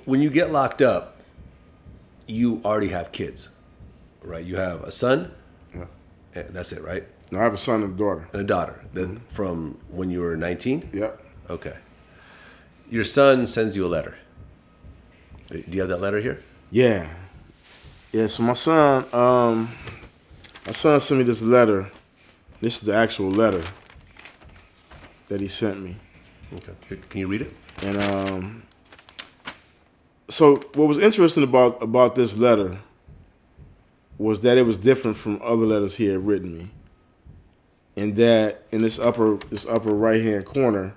when you get locked up, you already have kids, right? You have a son. Yeah. And that's it, right? No, I have a son and a daughter. And a daughter. From when you were 19? Yep. Okay. Your son sends you a letter. Do you have that letter here? Yeah. Yeah, so my son sent me this letter. This is the actual letter that he sent me. Okay. Can you read it? And so what was interesting about this letter was that it was different from other letters he had written me. And that in this upper right hand corner,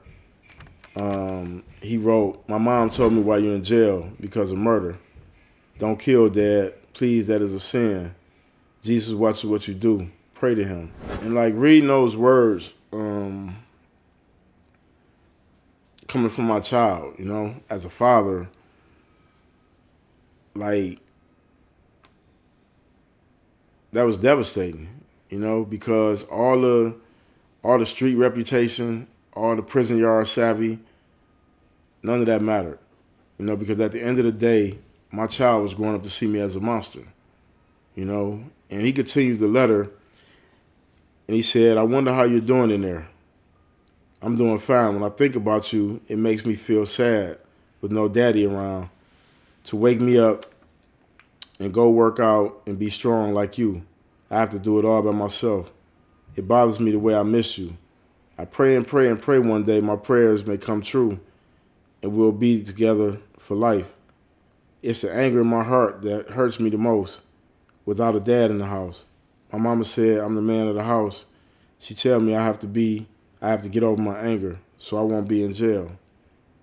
he wrote, "My mom told me while you're in jail because of murder. Don't kill Dad. Please, that is a sin. Jesus watches what you do. Pray to him." And like reading those words, coming from my child, you know, as a father, like that was devastating, you know, because all the street reputation, all the prison yard savvy, none of that mattered, you know, because at the end of the day, my child was growing up to see me as a monster, you know. And he continued the letter, and he said, "I wonder how you're doing in there. I'm doing fine. When I think about you, it makes me feel sad with no daddy around to wake me up and go work out and be strong like you. I have to do it all by myself. It bothers me the way I miss you. I pray and pray and pray one day my prayers may come true and we'll be together for life. It's the anger in my heart that hurts me the most without a dad in the house. My mama said I'm the man of the house. She tell me I have to get over my anger so I won't be in jail."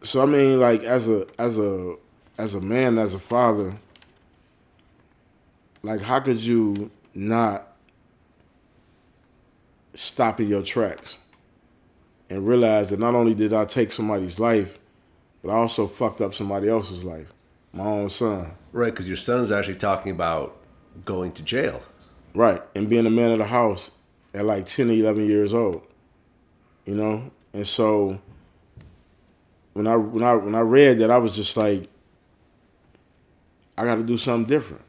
So I mean, like as a man, as a father, like how could you not stop in your tracks and realize that not only did I take somebody's life, but I also fucked up somebody else's life, my own son. Right, because your son's actually talking about going to jail. Right, and being a man of the house at like 10 or 11 years old, you know? And so when I read that, I was just like, I got to do something different.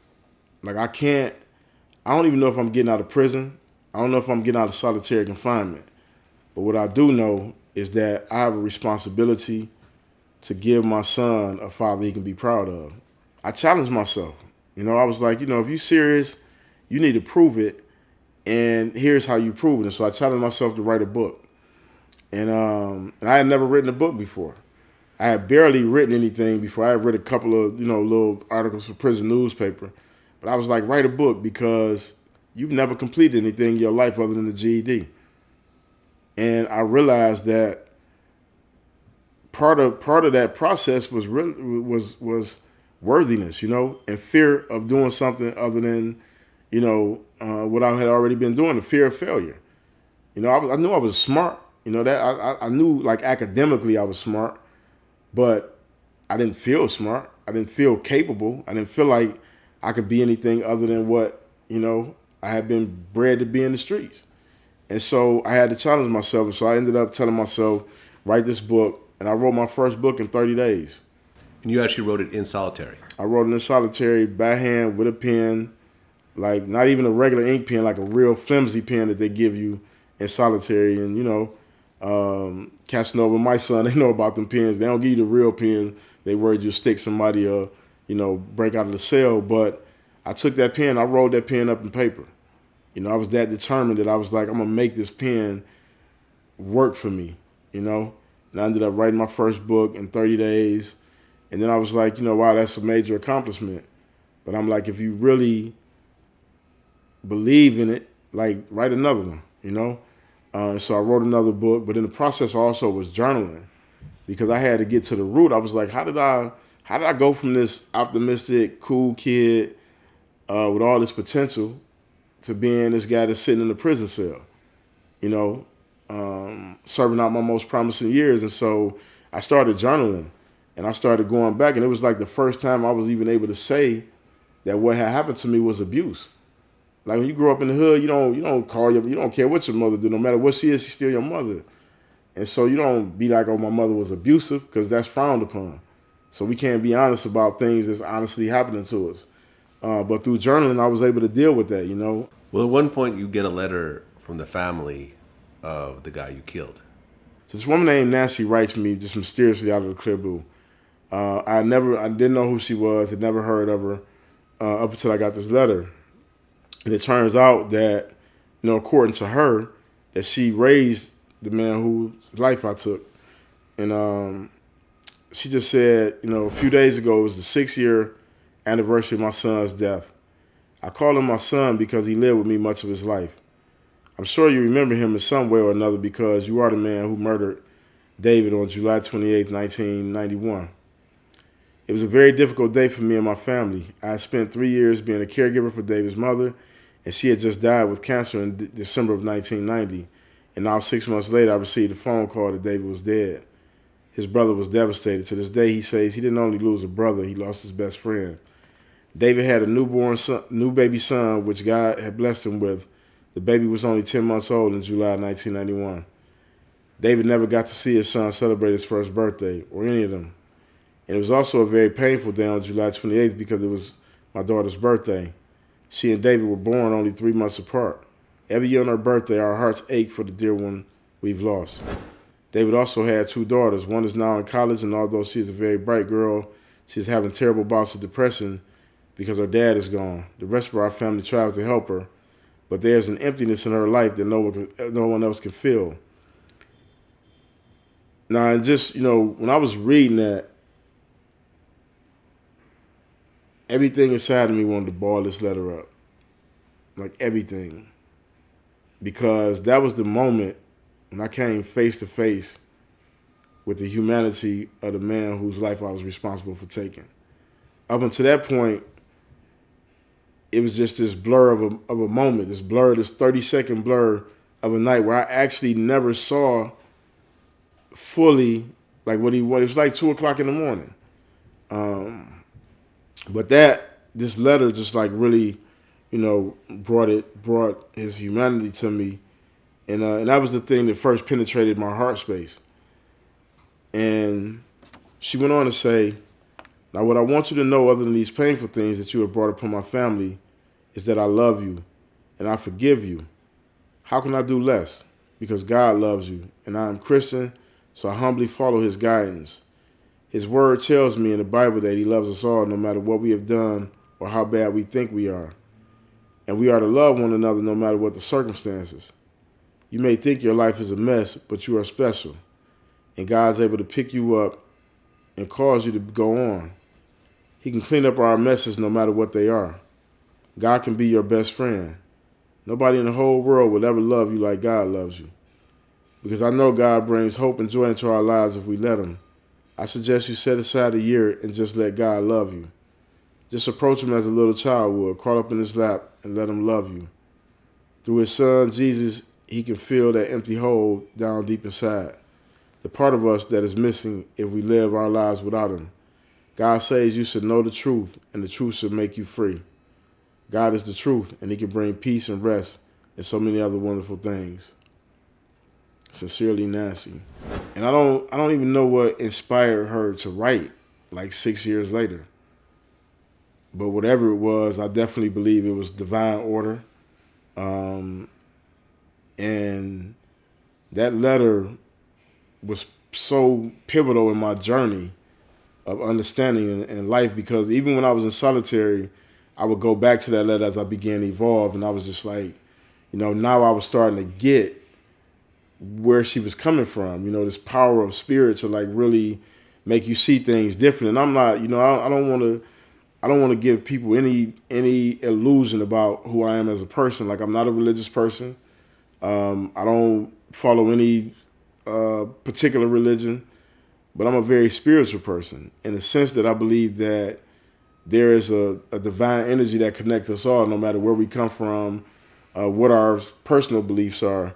Like I don't even know if I'm getting out of prison. I don't know if I'm getting out of solitary confinement. But what I do know is that I have a responsibility to give my son a father he can be proud of. I challenged myself. You know, I was like, you know, if you're serious, you need to prove it, and here's how you prove it. And so I challenged myself to write a book. And I had never written a book before. I had barely written anything before. I had read a couple of, you know, little articles for prison newspaper. But I was like, write a book because you've never completed anything in your life other than the GED. And I realized that part of that process was worthiness, you know, and fear of doing something other than, you know, what I had already been doing, the fear of failure. You know, I knew I was smart. You know, that I knew like academically I was smart, but I didn't feel smart. I didn't feel capable. I didn't feel like I could be anything other than what, you know, I had been bred to be in the streets. And so I had to challenge myself. And so I ended up telling myself, write this book. And I wrote my first book in 30 days. And you actually wrote it in solitary. I wrote it in solitary, by hand, with a pen, like not even a regular ink pen, like a real flimsy pen that they give you in solitary. And, you know, Casanova, my son, they know about them pens. They don't give you the real pen. They worried you'll stick somebody or, you know, break out of the cell. But I took that pen, I rolled that pen up in paper. You know, I was that determined that I was like, I'm going to make this pen work for me, you know. And I ended up writing my first book in 30 days. And then I was like, you know, wow, that's a major accomplishment. But I'm like, if you really believe in it, like, write another one, you know. And so I wrote another book. But in the process also was journaling because I had to get to the root. I was like, how did I go from this optimistic, cool kid with all this potential to being this guy that's sitting in a prison cell, you know, serving out my most promising years. And so I started journaling and I started going back. And it was like the first time I was even able to say that what had happened to me was abuse. Like when you grow up in the hood, you don't care what your mother do. No matter what she is, she's still your mother. And so you don't be like, oh, my mother was abusive, because that's frowned upon. So we can't be honest about things that's honestly happening to us. But through journaling, I was able to deal with that, you know. Well, at one point, you get a letter from the family of the guy you killed. So this woman named Nancy writes me just mysteriously out of the clear blue. I didn't know who she was, had never heard of her up until I got this letter. And it turns out that, you know, according to her, that she raised the man whose life I took. And she just said, you know, a few days ago, it was the 6-year anniversary of my son's death. I call him my son because he lived with me much of his life. I'm sure you remember him in some way or another because you are the man who murdered David on July 28, 1991. It was a very difficult day for me and my family. I had spent 3 years being a caregiver for David's mother, and she had just died with cancer in December of 1990. And now 6 months later, I received a phone call that David was dead. His brother was devastated. To this day, he says he didn't only lose a brother, he lost his best friend. David had a new baby son, which God had blessed him with. The baby was only 10 months old in July 1991. David never got to see his son celebrate his first birthday, or any of them. And it was also a very painful day on July 28th because it was my daughter's birthday. She and David were born only 3 months apart. Every year on her birthday, our hearts ache for the dear one we've lost. David also had 2 daughters. One is now in college, and although she is a very bright girl, she's having terrible bouts of depression because her dad is gone. The rest of our family tries to help her, but there's an emptiness in her life that no one else can fill. Now, and just, you know, when I was reading that, everything inside of me wanted to ball this letter up. Like everything. Because that was the moment when I came face to face with the humanity of the man whose life I was responsible for taking. Up until that point, it was just this blur of a moment, this 30-second blur of a night where I actually never saw fully like what he was. It was like 2 o'clock in the morning. But this letter just like really, you know, brought his humanity to me. And that was the thing that first penetrated my heart space. And she went on to say, now what I want you to know, other than these painful things that you have brought upon my family, is that I love you and I forgive you. How can I do less? Because God loves you and I am Christian, so I humbly follow his guidance. His word tells me in the Bible that he loves us all no matter what we have done or how bad we think we are. And we are to love one another no matter what the circumstances. You may think your life is a mess, but you are special. And God's able to pick you up and cause you to go on. He can clean up our messes no matter what they are. God can be your best friend. Nobody in the whole world will ever love you like God loves you. Because I know God brings hope and joy into our lives if we let him. I suggest you set aside a year and just let God love you. Just approach him as a little child would, crawl up in his lap and let him love you. Through his son, Jesus, he can fill that empty hole down deep inside. The part of us that is missing if we live our lives without him. God says you should know the truth and the truth should make you free. God is the truth and he can bring peace and rest and so many other wonderful things. Sincerely, Nancy. And I don't even know what inspired her to write like 6 years later. But whatever it was, I definitely believe it was divine order. And that letter was so pivotal in my journey of understanding in life because even when I was in solitary, I would go back to that letter as I began to evolve. And I was just like, you know, now I was starting to get where she was coming from, you know, this power of spirit to like really make you see things different. And I'm not, you know, I don't want to give people any illusion about who I am as a person. Like I'm not a religious person. I don't follow any particular religion, but I'm a very spiritual person in the sense that I believe that there is a divine energy that connects us all, no matter where we come from, what our personal beliefs are.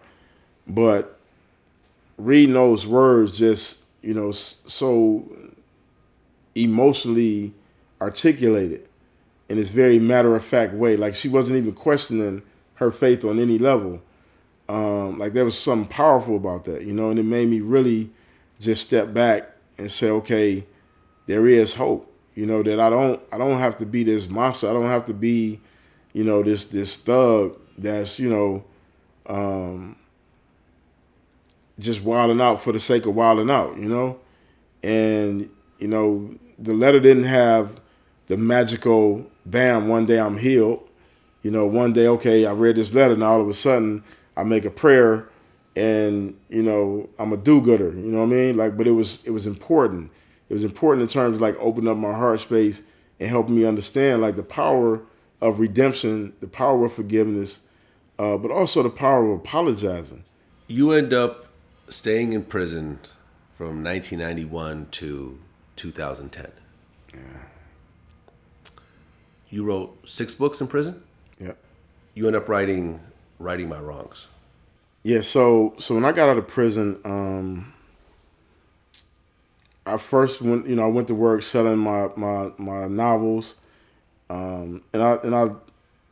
But reading those words just, you know, so emotionally articulated in this very matter-of-fact way. Like she wasn't even questioning her faith on any level. Like there was something powerful about that, you know, and it made me really just step back and say, okay, there is hope. That I don't have to be this monster. I don't have to be, this thug that's um, just wilding out for the sake of wilding out. And the letter didn't have the magical bam. One day I'm healed. One day, okay, I read this letter, and all of a sudden I make a prayer, and I'm a do-gooder. You know what I mean? But it was important. It was important in terms of opening up my heart space and helping me understand the power of redemption, the power of forgiveness, but also the power of apologizing. You end up staying in prison from 1991 to 2010. Yeah. You wrote 6 books in prison. Yeah. You end up writing My Wrongs. Yeah. So when I got out of prison, I first went. I went to work selling my novels, and I.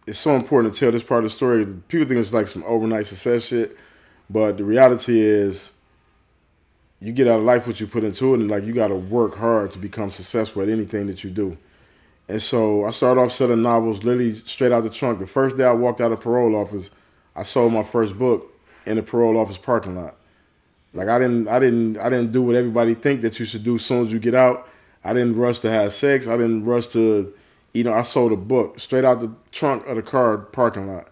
It's so important to tell this part of the story. People think it's like some overnight success shit, but the reality is, you get out of life what you put into it, and you got to work hard to become successful at anything that you do. And so I started off selling novels literally straight out the trunk. The first day I walked out of parole office, I sold my first book in the parole office parking lot. I didn't do what everybody think that you should do as soon as you get out. I didn't rush to have sex. I didn't rush to, I sold a book straight out the trunk of the car parking lot.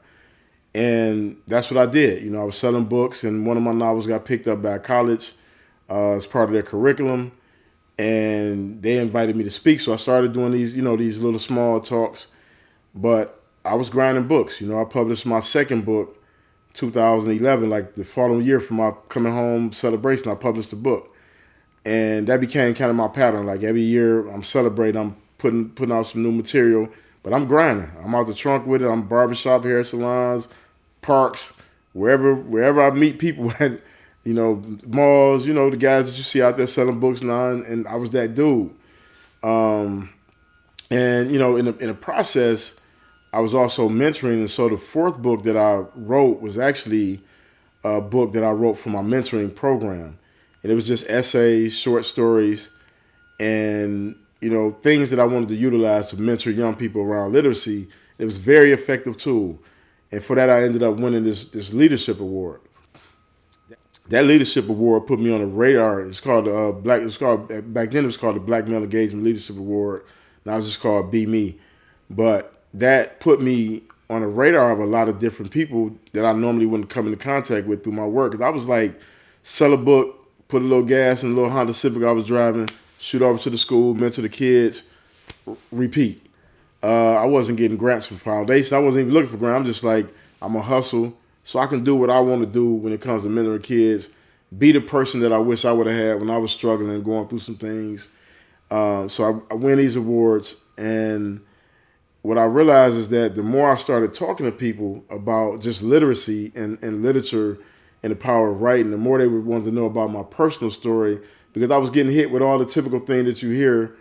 And that's what I did. I was selling books, and one of my novels got picked up by a college as part of their curriculum. And they invited me to speak. So I started doing these little small talks. But I was grinding books. I published my second book 2011, the following year for my coming home celebration. I published a book, and that became kind of my pattern. Every year I'm celebrating, I'm putting out some new material, but I'm grinding. I'm out the trunk with it. I'm barbershop, hair salons, parks, wherever I meet people at, malls, the guys that you see out there selling books now, and I was that dude. And in the process, I was also mentoring, and so the fourth book that I wrote was actually a book that I wrote for my mentoring program. And it was just essays, short stories, and, things that I wanted to utilize to mentor young people around literacy. It was a very effective tool. And for that, I ended up winning this leadership award. That leadership award put me on the radar. It's called back then it was called the Black Male Engagement Leadership Award. Now it's just called Be Me. But that put me on the radar of a lot of different people that I normally wouldn't come into contact with through my work. 'Cause I was sell a book, put a little gas in a little Honda Civic I was driving, shoot over to the school, mentor the kids, repeat. I wasn't getting grants for foundation. I wasn't even looking for grants. I'm just I'm going to hustle so I can do what I want to do when it comes to mentoring kids, be the person that I wish I would have had when I was struggling and going through some things. So I win these awards, and what I realized is that the more I started talking to people about just literacy and literature and the power of writing, the more they would want to know about my personal story, because I was getting hit with all the typical things that you hear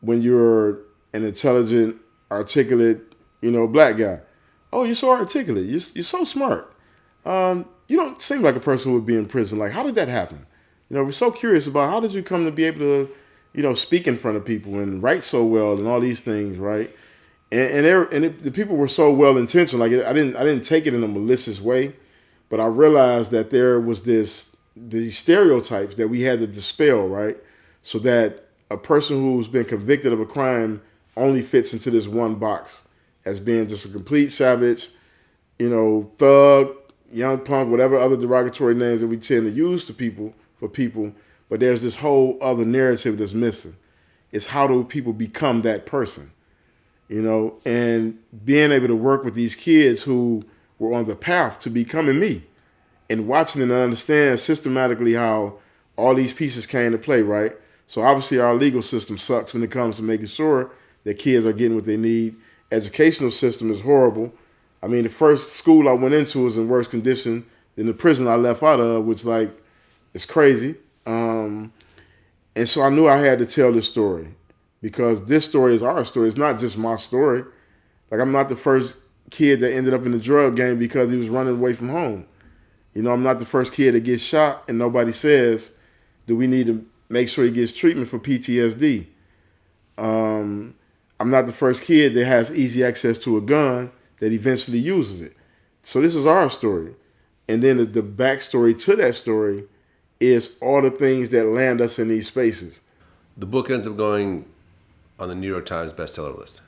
when you're an intelligent, articulate, black guy. Oh, you're so articulate. You're so smart. You don't seem like a person who would be in prison. How did that happen? We're so curious about how did you come to be able to, speak in front of people and write so well and all these things, right? The people were so well intentioned. I didn't take it in a malicious way, but I realized that there was these stereotypes that we had to dispel, right? So that a person who's been convicted of a crime only fits into this one box as being just a complete savage, thug, young punk, whatever other derogatory names that we tend to use for people. But there's this whole other narrative that's missing. It's how do people become that person? And being able to work with these kids who were on the path to becoming me and watching and understand systematically how all these pieces came to play, right? So obviously our legal system sucks when it comes to making sure that kids are getting what they need. Educational system is horrible. I mean, the first school I went into was in worse condition than the prison I left out of, which it's crazy. And so I knew I had to tell this story. Because this story is our story. It's not just my story. I'm not the first kid that ended up in the drug game because he was running away from home. I'm not the first kid that gets shot and nobody says, do we need to make sure he gets treatment for PTSD? I'm not the first kid that has easy access to a gun that eventually uses it. So this is our story. And then the backstory to that story is all the things that land us in these spaces. The book ends up going on the New York Times bestseller list.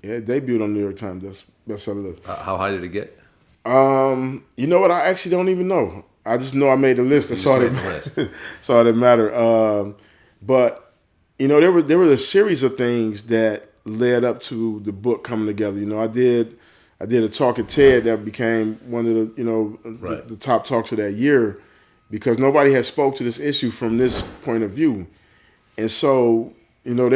Yeah, it debuted on New York Times bestseller list. How high did it get? You know what? I actually don't even know. I just know I made the list. That's all made the list. that's all that matter. But you know, there were a series of things that led up to the book coming together. You know, I did a talk at TED that became one of Right. the top talks of that year because nobody had spoke to this issue from this point of view. And so, you know,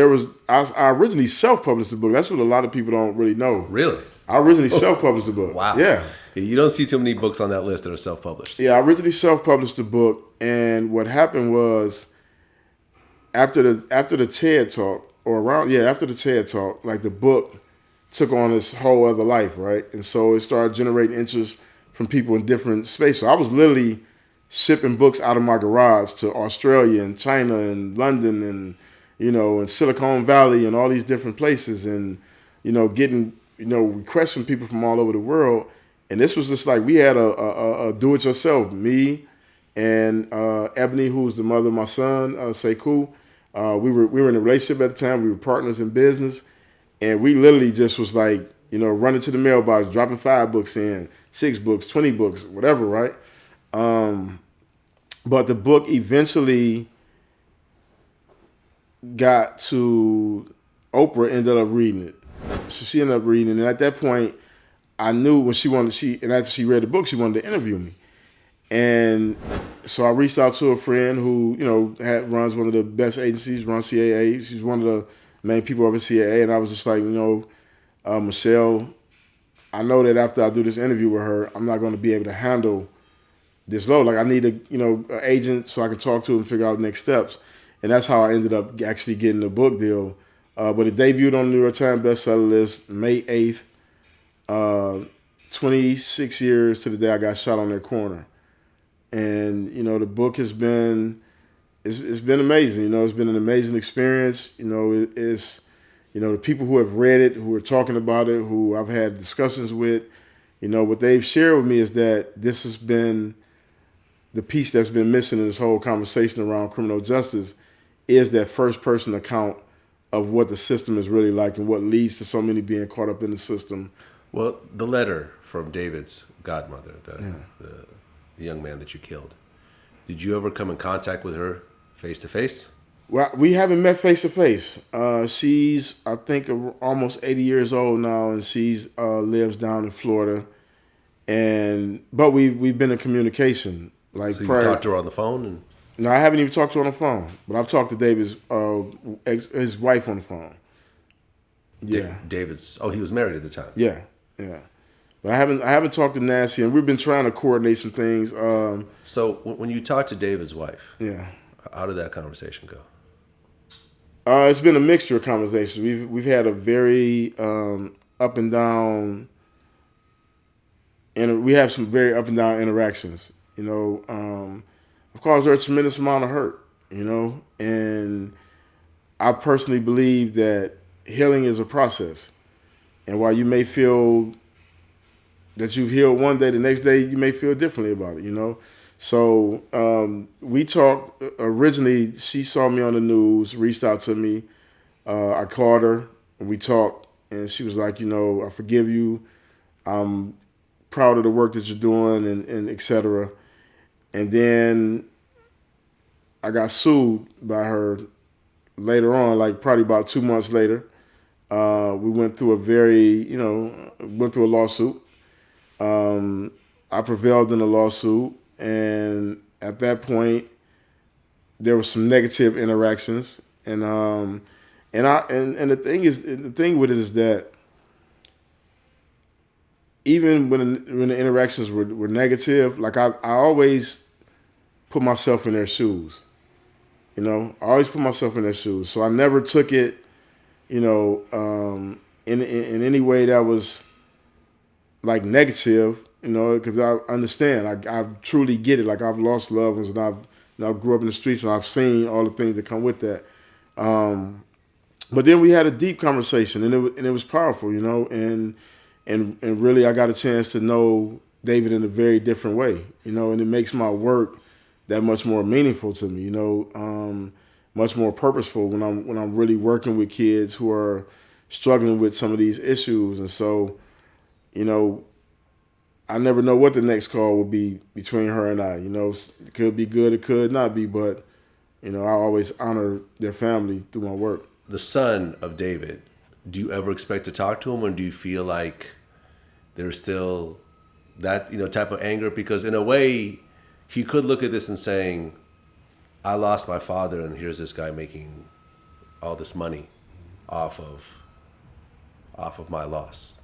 I originally self-published the book. That's what a lot of people don't really know. Really? I originally self-published the book. Wow. Yeah. You don't see too many books on that list that are self-published. Yeah, I originally self-published the book, and what happened was after the TED talk, after the TED talk, like the book took on this whole other life, right? And so it started generating interest from people in different spaces. So I was literally shipping books out of my garage to Australia and China and London and, you know, and Silicon Valley and all these different places and, you know, getting, you know, requests from people from all over the world. And this was just like we had a do-it-yourself, me and Ebony, who's the mother of my son, Sekou. We were in a relationship at the time. We were partners in business. And we literally just was like, you know, running to the mailbox, dropping 5 books in, 6 books, 20 books, whatever, right? But the book eventually got to Oprah, ended up reading it. So she ended up reading it. And at that point, I knew when and after she read the book, she wanted to interview me. And so I reached out to a friend who, you know, runs one of the best agencies, runs CAA. She's one of the main people over at CAA. And I was just like, you know, Michelle, I know that after I do this interview with her, I'm not going to be able to handle this load. Like I need an agent so I can talk to and figure out next steps. And that's how I ended up actually getting the book deal. But it debuted on the New York Times bestseller list May 8th. 26 years to the day I got shot on their corner. And, you know, the book has been, it's been amazing. You know, it's been an amazing experience. You know, it's, you know, the people who have read it, who are talking about it, who I've had discussions with, you know, what they've shared with me is that this has been the piece that's been missing in this whole conversation around criminal justice is that first person account of what the system is really like and what leads to so many being caught up in the system. Well, the letter from David's godmother, the young man that you killed, did you ever come in contact with her face to face? Well, we haven't met face to face. She's, I think, almost 80 years old now, and she lives down in Florida. But we've been in communication. Like so you prior, talked to her on the phone? And no, I haven't even talked to her on the phone. But I've talked to David's his wife on the phone. Yeah, David's. Oh, he was married at the time. Yeah. But I haven't talked to Nancy, and we've been trying to coordinate some things. So when you talked to David's wife, yeah, how did that conversation go? It's been a mixture of conversations. We've had a very up and down, and we have some very up and down interactions. You know, of course, there's a tremendous amount of hurt. You know, and I personally believe that healing is a process. And while you may feel that you've healed one day, the next day you may feel differently about it, you know? So we talked originally, she saw me on the news, reached out to me. I called her and we talked and she was like, you know, I forgive you. I'm proud of the work that you're doing and et cetera. And then I got sued by her later on, like probably about 2 months later. We went through a lawsuit. I prevailed in the lawsuit, and at that point, there was some negative interactions, and the thing with it is that even when the interactions were negative, like I always put myself in their shoes. You know, I always put myself in their shoes, so I never took it, you know, in any way that was like negative, you know, because I understand, I truly get it. Like I've lost loved ones, and I grew up in the streets, and I've seen all the things that come with that. But then we had a deep conversation, and it was powerful, you know, and really I got a chance to know David in a very different way, you know, and it makes my work that much more meaningful to me, you know, much more purposeful when I'm really working with kids who are struggling with some of these issues. And so, you know, I never know what the next call will be between her and I. You know, it could be good, it could not be, but you know, I always honor their family through my work. The son of David, do you ever expect to talk to him, or do you feel like there's still that, you know, type of anger? Because in a way, he could look at this and saying, I lost my father, and here's this guy making all this money off of my loss.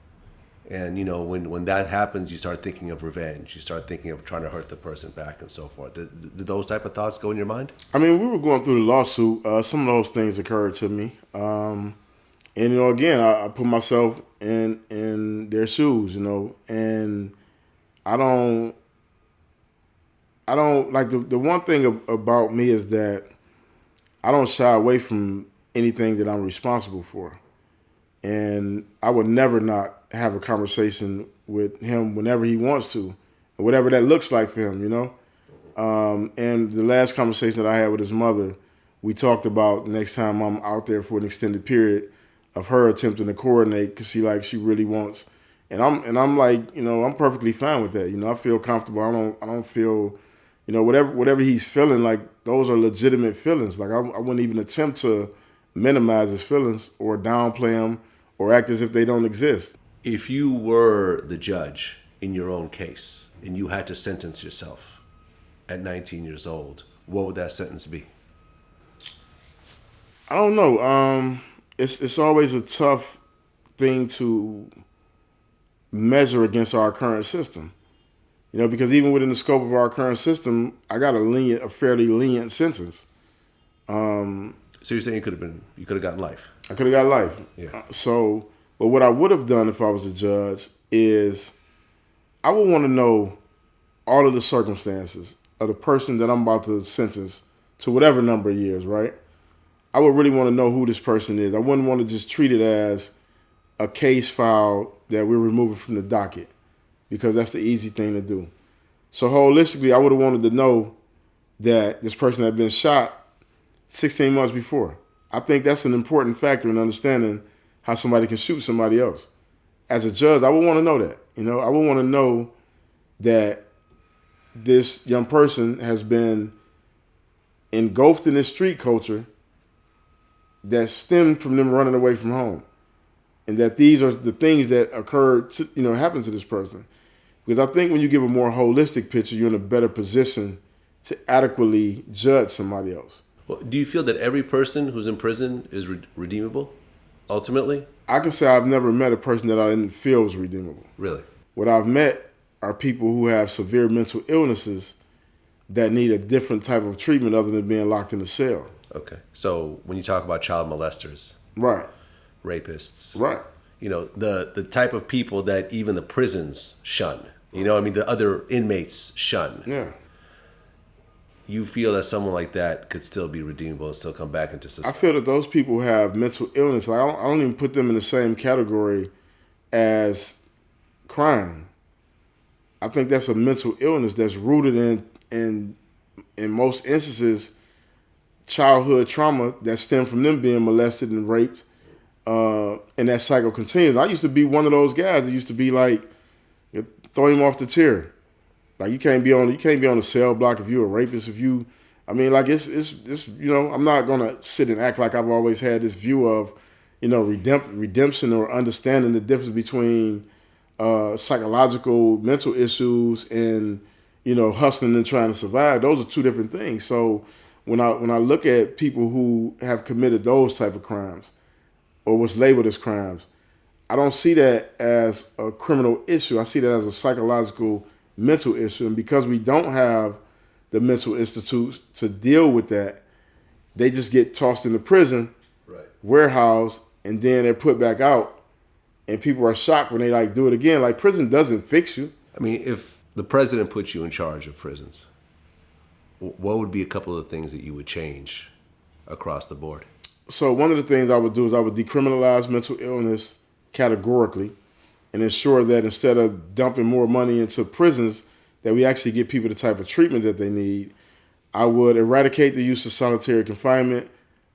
And, you know, when that happens, you start thinking of revenge. You start thinking of trying to hurt the person back and so forth. Do those type of thoughts go in your mind? I mean, we were going through the lawsuit. Some of those things occurred to me. And, you know, again, I put myself in their shoes, you know, and I don't like the one thing about me is that I don't shy away from anything that I'm responsible for. And I would never not have a conversation with him whenever he wants to, whatever that looks like for him, you know. And the last conversation that I had with his mother, we talked about next time I'm out there for an extended period of her attempting to coordinate because she really wants, and I'm like, you know, I'm perfectly fine with that. You know, I feel comfortable. I don't feel, you know, whatever he's feeling, like those are legitimate feelings. Like I wouldn't even attempt to minimize his feelings or downplay them or act as if they don't exist. If you were the judge in your own case and you had to sentence yourself at 19 years old, what would that sentence be? I don't know. It's always a tough thing to measure against our current system. You know, because even within the scope of our current system, I got a fairly lenient sentence. So you're saying you could have gotten life? I could have got life. Yeah. But what I would have done if I was a judge is I would want to know all of the circumstances of the person that I'm about to sentence to whatever number of years, right? I would really want to know who this person is. I wouldn't want to just treat it as a case file that we're removing from the docket because that's the easy thing to do. So holistically, I would have wanted to know that this person had been shot 16 months before. I think that's an important factor in understanding how somebody can shoot somebody else. As a judge, I would want to know that. You know, I would want to know that this young person has been engulfed in this street culture that stemmed from them running away from home. And that these are the things that occurred, happened to this person. Because I think when you give a more holistic picture, you're in a better position to adequately judge somebody else. Well, do you feel that every person who's in prison is redeemable, ultimately? I can say I've never met a person that I didn't feel was redeemable. Really? What I've met are people who have severe mental illnesses that need a different type of treatment other than being locked in a cell. Okay. So when you talk about child molesters, right, rapists, right, you know, the type of people that even the prisons shun, you know, I mean, the other inmates shun. Yeah. You feel that someone like that could still be redeemable and still come back into society? I feel that those people have mental illness. Like I don't even put them in the same category as crime. I think that's a mental illness that's rooted in most instances, childhood trauma that stemmed from them being molested and raped, and that cycle continues. I used to be one of those guys that used to be like, throw him off the tier. Like you can't be on the cell block if you're a rapist. It's I'm not gonna sit and act like I've always had this view of, redemption or understanding the difference between psychological mental issues and hustling and trying to survive. Those are two different things. So when I look at people who have committed those type of crimes or what's labeled as crimes, I don't see that as a criminal issue. I see that as a psychological mental issue. And because we don't have the mental institutes to deal with that, they just get tossed into prison, right, warehoused, and then they're put back out. And people are shocked when they do it again. Like prison doesn't fix you. I mean, if the president put you in charge of prisons, what would be a couple of things that you would change across the board? So one of the things I would do is I would decriminalize mental illness categorically and ensure that instead of dumping more money into prisons, that we actually get people the type of treatment that they need. I would eradicate the use of solitary confinement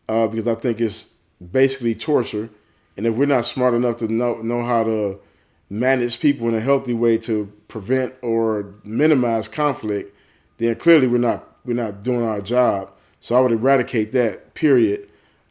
because I think it's basically torture. And if we're not smart enough to know how to manage people in a healthy way to prevent or minimize conflict, then clearly we're not doing our job. So I would eradicate that, period.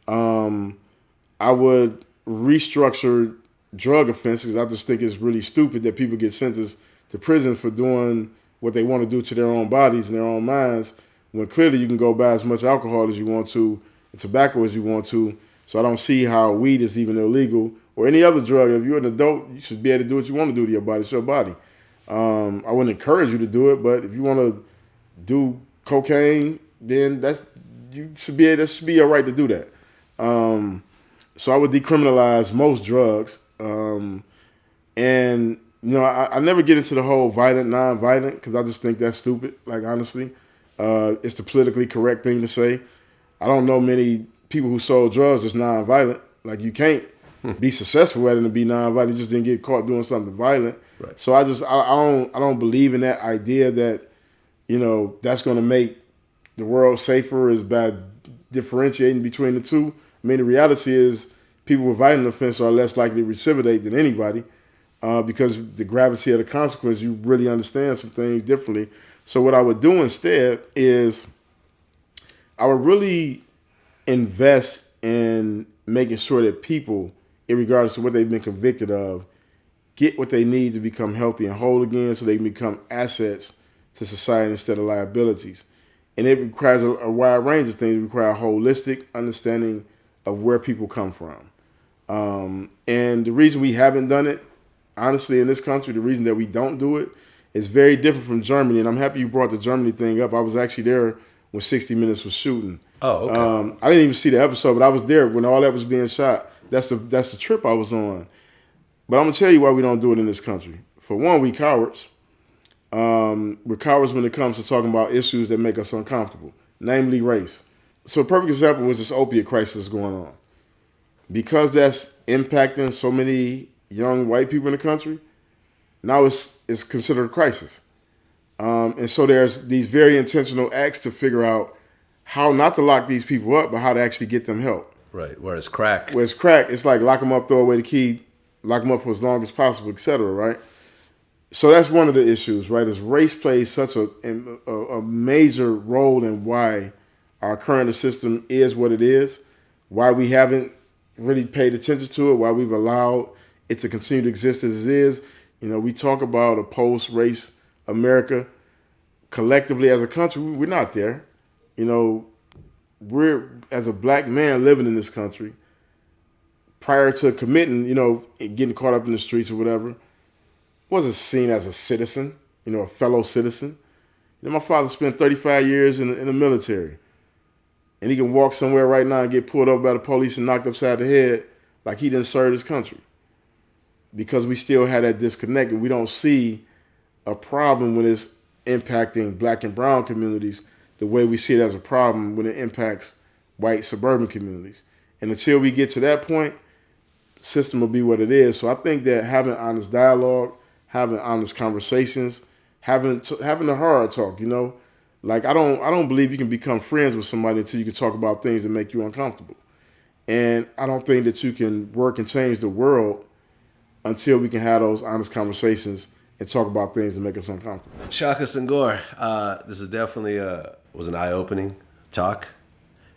I would restructure drug offenses. I just think it's really stupid that people get sentenced to prison for doing what they want to do to their own bodies and their own minds, when clearly you can go buy as much alcohol as you want to and tobacco as you want to. So I don't see how weed is even illegal or any other drug. If you're an adult, you should be able to do what you want to do to your body. It's your body. I wouldn't encourage you to do it, but if you want to do cocaine, then that should be your right to do that. So I would decriminalize most drugs. And I never get into the whole violent, non-violent, because I just think that's stupid. Like, honestly, it's the politically correct thing to say. I don't know many people who sold drugs that's non-violent. Like, you can't be successful at it and be non-violent. You just didn't get caught doing something violent. Right. So I don't believe in that idea that that's going to make the world safer is by differentiating between the two. I mean, the reality is people with violent offense are less likely to recidivate than anybody because the gravity of the consequence, you really understand some things differently. So what I would do instead is I would really invest in making sure that people, regardless of what they've been convicted of, get what they need to become healthy and whole again so they can become assets to society instead of liabilities. And it requires a wide range of things. It requires a holistic understanding of where people come from. And the reason we haven't done it, honestly, in this country, the reason that we don't do it is very different from Germany. And I'm happy you brought the Germany thing up. I was actually there when 60 Minutes was shooting. Oh, okay. I didn't even see the episode, but I was there when all that was being shot. That's the trip I was on. But I'm going to tell you why we don't do it in this country. For one, we cowards. We're cowards when it comes to talking about issues that make us uncomfortable, namely race. So a perfect example was this opiate crisis going on. Because that's impacting so many young white people in the country, now it's considered a crisis. And so there's these very intentional acts to figure out how not to lock these people up, but how to actually get them help. Right, whereas crack. It's like lock them up, throw away the key, lock them up for as long as possible, et cetera, right? So that's one of the issues, right, is race plays such a major role in why our current system is what it is, why we haven't really paid attention to it, why we've allowed it to continue to exist as it is. We talk about a post-race America. Collectively as a country, we're not there. We're, as a black man living in this country, prior to committing, getting caught up in the streets or whatever, wasn't seen as a citizen, a fellow citizen. My father spent 35 years in the military. And he can walk somewhere right now and get pulled over by the police and knocked upside the head like he didn't serve his country. Because we still had that disconnect and we don't see a problem when it's impacting black and brown communities the way we see it as a problem when it impacts white suburban communities. And until we get to that point, the system will be what it is. So I think that having honest dialogue, having honest conversations, having the hard talk, like I don't believe you can become friends with somebody until you can talk about things that make you uncomfortable. And I don't think that you can work and change the world until we can have those honest conversations and talk about things that make us uncomfortable. Shaka Senghor, this is definitely was an eye-opening talk.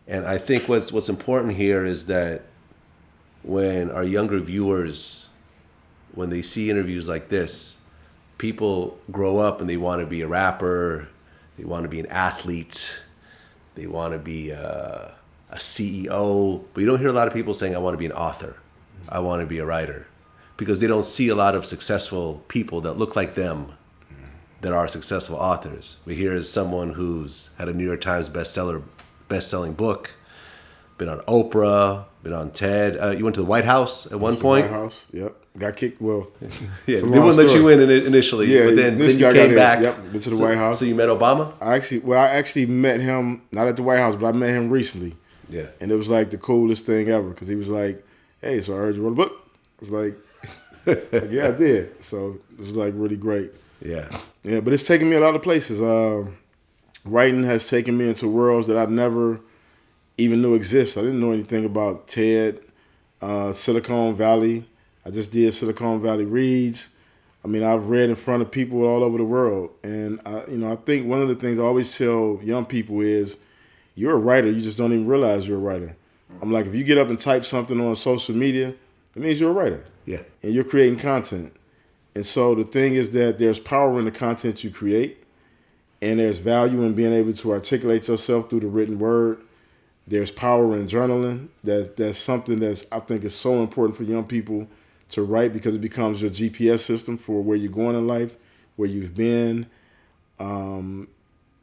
And I think what's important here is that when our younger viewers, when they see interviews like this, people grow up and they want to be a rapper, they want to be an athlete, they want to be a CEO, but you don't hear a lot of people saying, I want to be an author, I want to be a writer, because they don't see a lot of successful people that look like them that are successful authors. We hear someone who's had a New York Times best-selling book, been on Oprah, been on TED. You went to the White House at one point. White House, yep. Got kicked. Well, yeah, they wouldn't let you in initially, yeah, but then you came back. Yep, went to the White House. So you met Obama? I actually met him not at the White House, but I met him recently. Yeah. And it was like the coolest thing ever because he was like, "Hey, so I heard you wrote a book." I was like, "Yeah, I did." So it was like really great. Yeah. Yeah, but it's taken me a lot of places. Writing has taken me into worlds that I never even knew exist. I didn't know anything about TED, Silicon Valley. I just did Silicon Valley Reads. I mean, I've read in front of people all over the world, and I think one of the things I always tell young people is, you're a writer. You just don't even realize you're a writer. I'm like, if you get up and type something on social media, it means you're a writer. Yeah. And you're creating content. And so the thing is that there's power in the content you create, and there's value in being able to articulate yourself through the written word. There's power in journaling. That's something that's I think is so important for young people to write because it becomes your GPS system for where you're going in life, where you've been.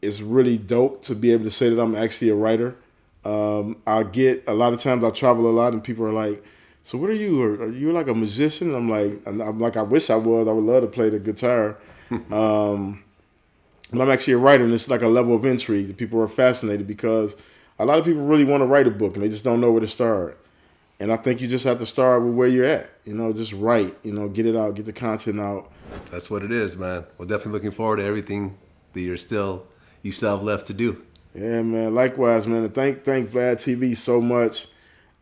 It's really dope to be able to say that I'm actually a writer. I get a lot of times I travel a lot and people are like, "So what are you? Are you like a musician?" I'm like, I wish I was. I would love to play the guitar. But I'm actually a writer, and it's like a level of intrigue that people are fascinated because a lot of people really want to write a book and they just don't know where to start. And I think you just have to start with where you're at. Just write. Get it out, get the content out. That's what it is, man. Well, definitely looking forward to everything that you still have left to do. Yeah, man. Likewise, man. And thank Vlad TV so much.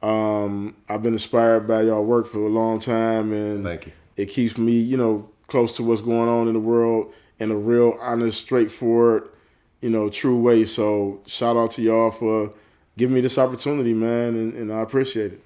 I've been inspired by y'all work for a long time, and Thank you. it keeps me, close to what's going on in the world in a real, honest, straightforward, true way. So shout out to y'all for giving me this opportunity, man, and I appreciate it.